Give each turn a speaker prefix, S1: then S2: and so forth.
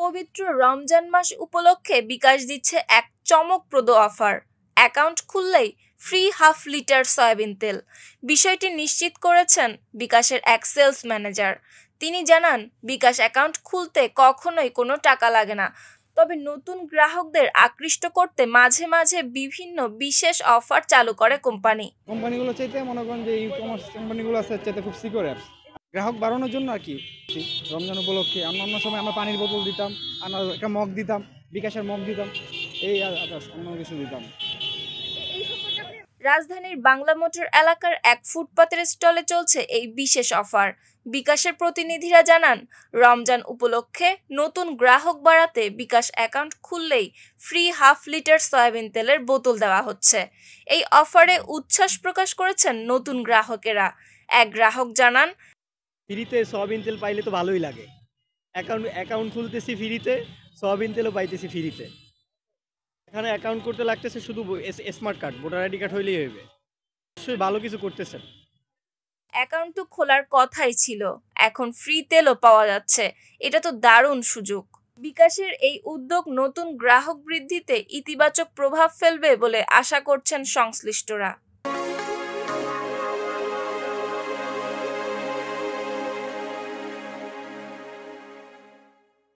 S1: পবিত্র রমজান মাস উপলক্ষে বিকাশ দিচ্ছে এক চমকপ্রদ অফার। অ্যাকাউন্ট খুললেই ফ্রি হাফ লিটার সয়াবিন তেল। বিষয়টি নিশ্চিত করেছেন বিকাশের এক সেলস ম্যানেজার। তিনি জানান, বিকাশ অ্যাকাউন্ট খুলতে কখনোই কোনো টাকা লাগে না, তবে নতুন গ্রাহকদের আকৃষ্ট করতে মাঝে মাঝে বিভিন্ন বিশেষ অফার চালু করে
S2: কোম্পানিগুলো চাইতে মনে করেন যে ই-কমার্স কোম্পানিগুলো আছে চাইতে খুব সিকিউর অ্যাপস। গ্রাহক বাড়ানোর জন্য আর কি রমজান উপলক্ষে অন্য সময় আমরা পানির বোতল দিতাম, আমরা একটা মগ দিতাম, বিকাশের মগ দিতাম, এই অন্য কিছু দিতাম।
S1: রাজধানীর বাংলা মোটর এলাকার এক ফুটপাতের স্টলে চলছে এই বিশেষ অফার। বিকাশের প্রতিনিধিরা জানান, রমজান উপলক্ষে নতুন গ্রাহক বাড়াতে বিকাশ অ্যাকাউন্ট খুললেই ফ্রি হাফ লিটার সয়াবিন তেলের বোতল দেওয়া হচ্ছে। এই অফারে উচ্ছ্বাস প্রকাশ করেছেন নতুন গ্রাহকেরা। এক গ্রাহক জানান,
S3: ফ্রিতে সয়াবিন তেল পাইলে তো ভালোই লাগে। অ্যাকাউন্ট খুলতেছি ফ্রিতে, সয়াবিন তেলও পাইতেছি ফ্রিতে। এখানে অ্যাকাউন্ট করতে লাগতেছে শুধু smart card, voter ID card হইলেই হবে। অবশ্যই ভালো কিছু করতেছেন।
S1: অ্যাকাউন্ট তো খোলার কথাই ছিল, এখন ফ্রি তেলও পাওয়া যাচ্ছে। এটা তো দারুণ সুযোগ। বিকাশের এই উদ্যোগ নতুন গ্রাহক বৃদ্ধিতে ইতিবাচক প্রভাব ফেলবে বলে আশা করছেন সংশ্লিষ্টরা।